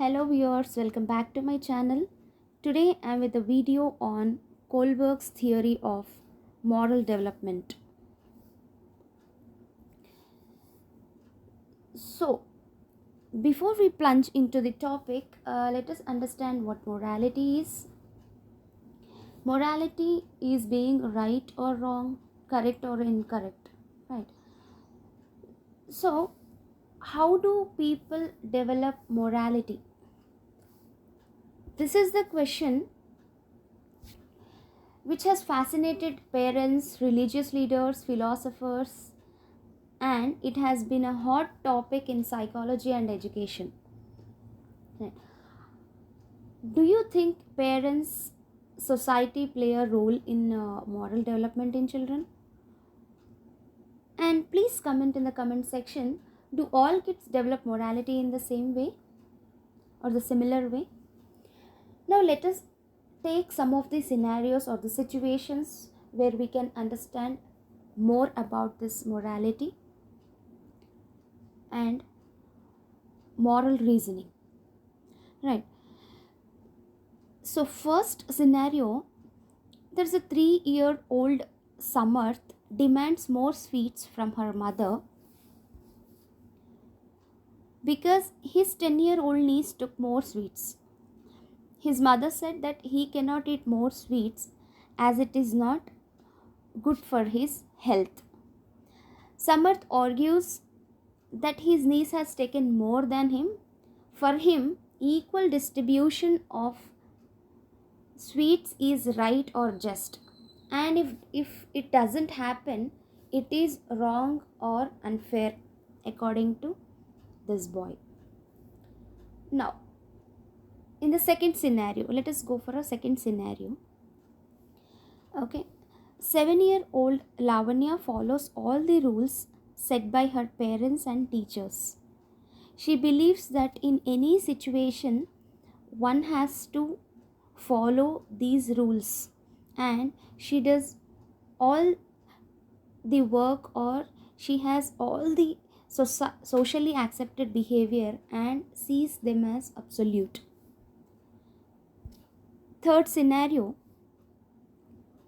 Hello viewers, welcome back to my channel. Today I am with a video on Kohlberg's theory of moral development. So, before we plunge into the topic, let us understand what morality is. Morality is being right or wrong, correct or incorrect, right? So, how do people develop morality? This is the question which has fascinated parents, religious leaders, philosophers, and it has been a hot topic in psychology and education. Right. Do you think parents, society play a role in moral development in children? And please comment in the comment section, do all kids develop morality in the same way or the similar way? Now let us take some of the scenarios or the situations where we can understand more about this morality and moral reasoning. Right. So first scenario, there's a 3-year-old Samarth demands more sweets from her mother because his 10-year-old niece took more sweets. His mother said that he cannot eat more sweets as it is not good for his health. Samarth argues that his niece has taken more than him. For him, equal distribution of sweets is right or just, and if it doesn't happen, it is wrong or unfair according to this boy. Now in the second scenario, let us go for a second scenario. Okay, 7-year-old Lavanya follows all the rules set by her parents and teachers. She believes that in any situation one has to follow these rules, and she does all the work, or she has all the socially accepted behavior and sees them as absolute. Third scenario,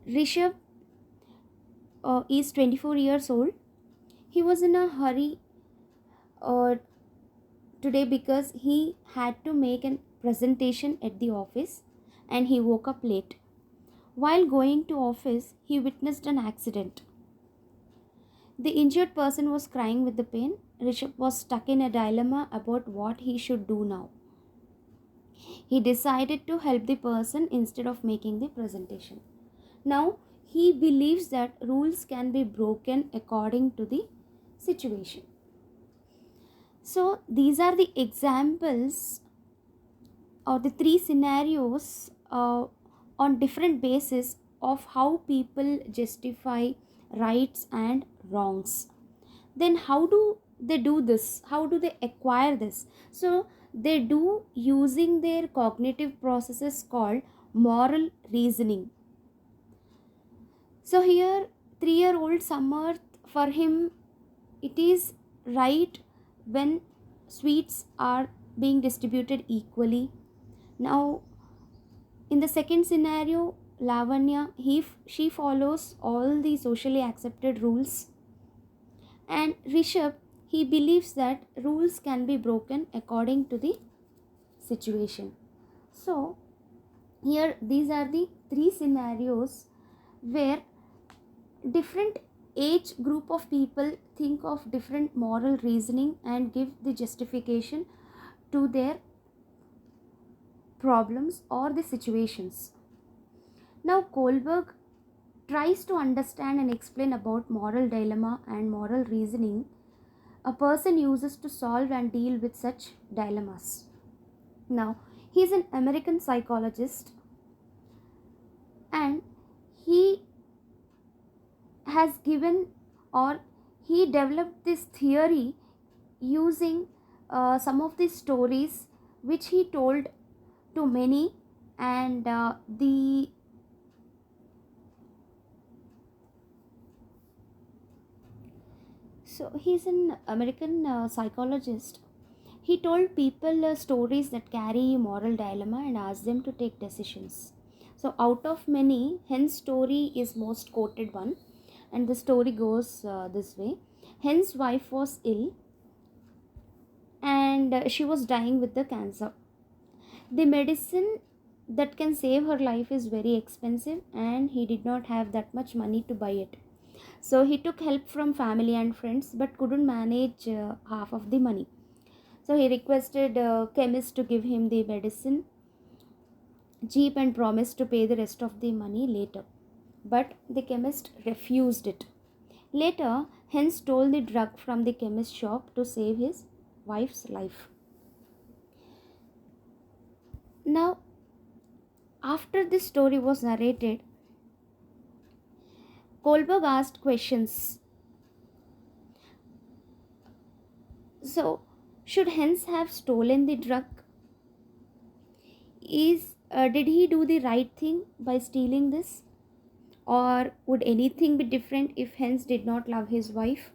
Rishabh is 24 years old. He was in a hurry today because he had to make a presentation at the office and he woke up late. While going to office, he witnessed an accident. The injured person was crying with the pain. Rishabh was stuck in a dilemma about what he should do now. He decided to help the person instead of making the presentation. Now, he believes that rules can be broken according to the situation. So, these are the examples or the 3 scenarios on different basis of how people justify rights and wrongs. Then how do they do this? How do they acquire this? So they do using their cognitive processes called moral reasoning. So here 3-year-old Samarth, for him it is right when sweets are being distributed equally. Now in the second scenario, Lavanya, she follows all the socially accepted rules, and Rishabh, he believes that rules can be broken according to the situation. So here these are the 3 scenarios where different age group of people think of different moral reasoning and give the justification to their problems or the situations. Now Kohlberg tries to understand and explain about moral dilemma and moral reasoning a person uses to solve and deal with such dilemmas. Now he is an American psychologist, and he has given, or he developed this theory using some of the stories which he told to many, and so he's an American psychologist, He told people stories that carry moral dilemma and asked them to take decisions. So, out of many, Hen's story is most quoted one, and the story goes this way. Hen's wife was ill, and she was dying with the cancer. The medicine that can save her life is very expensive, and he did not have that much money to buy it. So he took help from family and friends but couldn't manage half of the money. So he requested a chemist to give him the medicine cheap and promised to pay the rest of the money later. But the chemist refused it. Later, Hen stole the drug from the chemist shop to save his wife's life. Now, after this story was narrated, Kohlberg asked questions. So, should Hens have stolen the drug? Did he do the right thing by stealing this? Or would anything be different if Hens did not love his wife?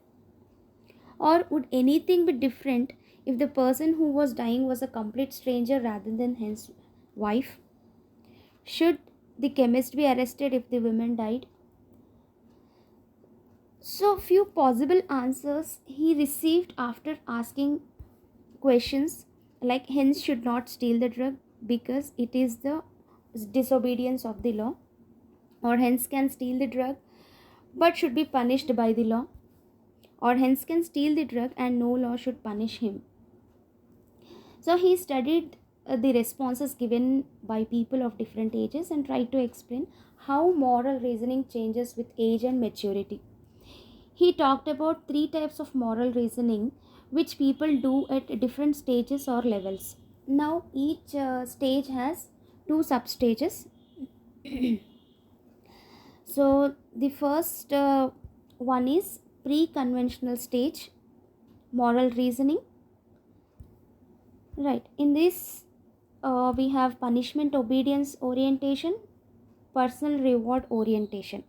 Or would anything be different if the person who was dying was a complete stranger rather than Hens' wife? Should the chemist be arrested if the woman died? So, few possible answers he received after asking questions like Hens should not steal the drug because it is the disobedience of the law, or Hens can steal the drug but should be punished by the law, or Hens can steal the drug and no law should punish him. So he studied the responses given by people of different ages and tried to explain how moral reasoning changes with age and maturity. He talked about 3 types of moral reasoning which people do at different stages or levels. Now each stage has 2 substages. So the first one is pre-conventional stage, moral reasoning. Right. In this we have punishment obedience orientation, personal reward orientation.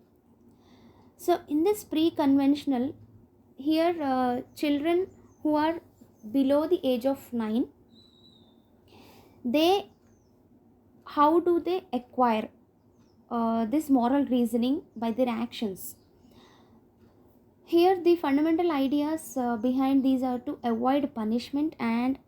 So in this pre-conventional, here children who are below the age of 9, they how do they acquire this moral reasoning? By their actions. Here the fundamental ideas behind these are to avoid punishment and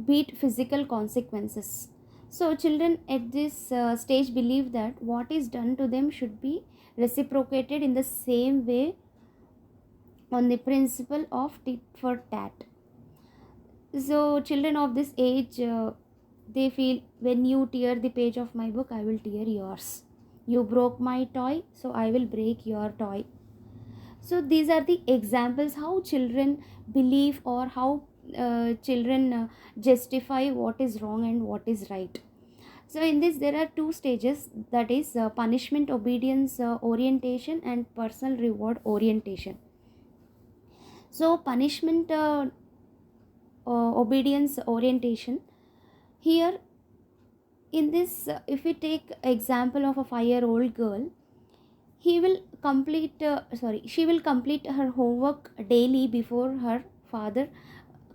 beat physical consequences. So children at this stage believe that what is done to them should be reciprocated in the same way on the principle of tit for tat. So children of this age, they feel when you tear the page of my book, I will tear yours. You broke my toy, so I will break your toy. So these are the examples how children believe, or how children justify what is wrong and what is right. So in this there are 2 stages, that is punishment obedience orientation and personal reward orientation. So punishment obedience orientation, here in this if we take example of a 5-year-old girl, she will complete her homework daily before her father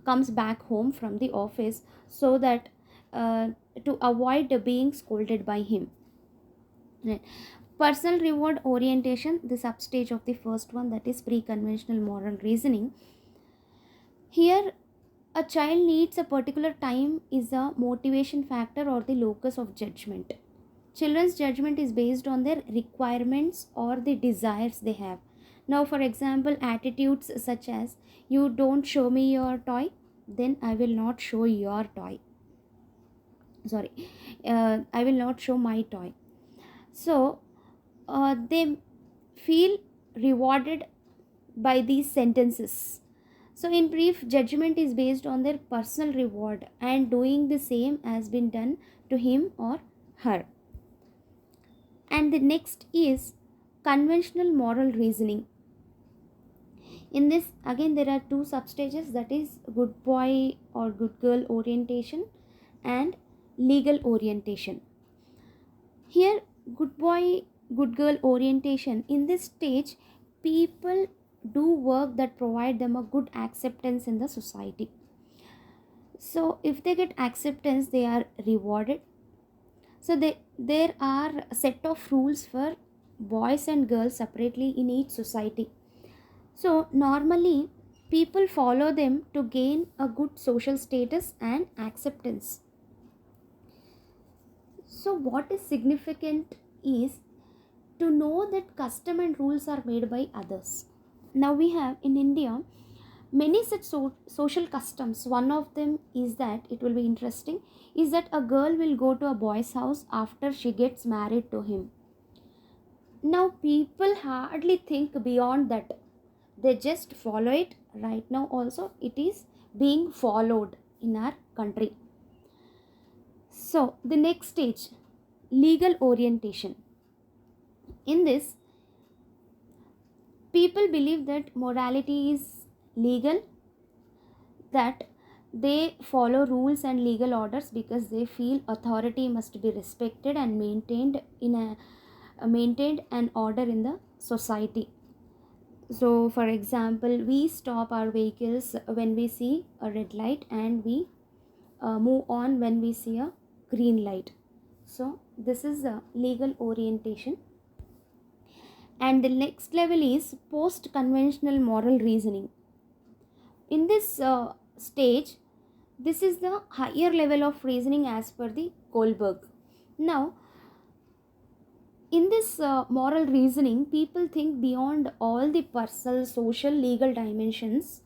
comes back home from the office, so that to avoid being scolded by him. Right. Personal reward orientation, the substage of the first one, that is pre-conventional moral reasoning. Here a child needs a particular time is a motivation factor or the locus of judgment. Children's judgment is based on their requirements or the desires they have. Now, for example, attitudes such as you don't show me your toy, then I will not show your toy. I will not show my toy. So, they feel rewarded by these sentences. So, in brief, judgment is based on their personal reward and doing the same has been done to him or her. And the next is conventional moral reasoning. In this again there are 2 substages, that is good boy or good girl orientation and legal orientation. Here good boy good girl orientation, in this stage people do work that provide them a good acceptance in the society. So if they get acceptance, they are rewarded. So there are a set of rules for boys and girls separately in each society. So normally people follow them to gain a good social status and acceptance. So what is significant is to know that custom and rules are made by others. Now we have in India many such social customs. One of them is that, it will be interesting, is that a girl will go to a boy's house after she gets married to him. Now people hardly think beyond that, they just follow it. Right now also it is being followed in our country. So the next stage, legal orientation. In this, people believe that morality is legal, that they follow rules and legal orders because they feel authority must be respected and maintained an order in the society. So for example, we stop our vehicles when we see a red light, and we move on when we see a green light. So this is a legal orientation. And the next level is post conventional moral reasoning. In this stage, this is the higher level of reasoning as per the Kohlberg. Now in this moral reasoning, people think beyond all the personal, social, legal dimensions,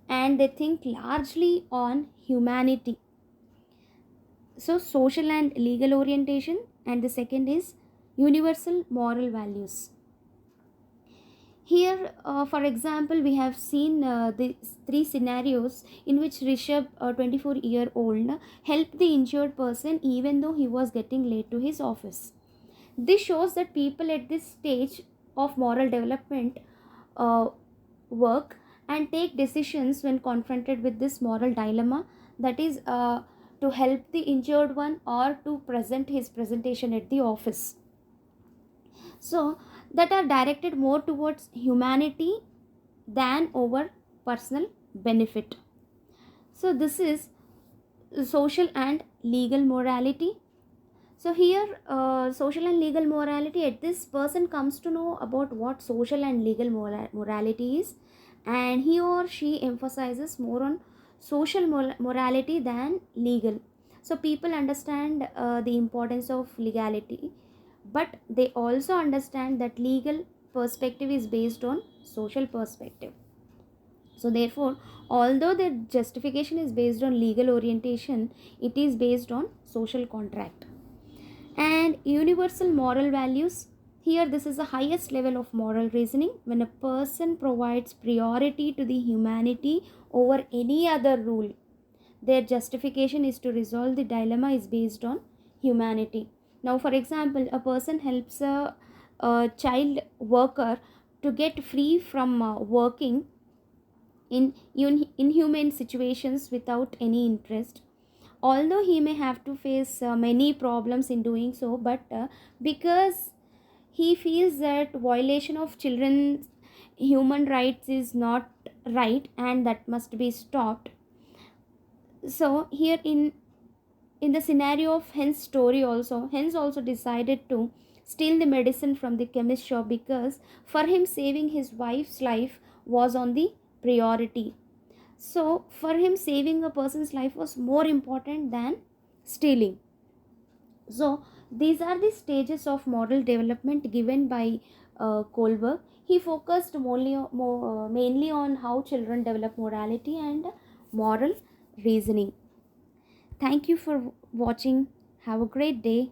and they think largely on humanity. So social and legal orientation, and the second is universal moral values. Here, for example, we have seen the three scenarios in which Rishabh, a 24-year-old, helped the injured person even though he was getting late to his office. This shows that people at this stage of moral development uh, work and take decisions when confronted with this moral dilemma, that is, to help the injured one or to present his presentation at the office. So that are directed more towards humanity than over personal benefit. So this is social and legal morality. So here, social and legal morality, at this person comes to know about what social and legal morality is, and he or she emphasizes more on social morality than legal. So people understand the importance of legality, but they also understand that legal perspective is based on social perspective. So therefore, although their justification is based on legal orientation, it is based on social contract. And universal moral values, here this is the highest level of moral reasoning, when a person provides priority to the humanity over any other rule. Their justification is to resolve the dilemma is based on humanity. Now for example, a person helps a child worker to get free from working in inhumane situations without any interest. Although he may have to face many problems in doing so, but because he feels that violation of children's human rights is not right and that must be stopped. So here in the scenario of Hen's story also, Hens also decided to steal the medicine from the chemist shop because for him saving his wife's life was on the priority. So for him, saving a person's life was more important than stealing. So these are the stages of moral development given by Kohlberg. He focused mainly on how children develop morality and moral reasoning. Thank you for watching. Have a great day.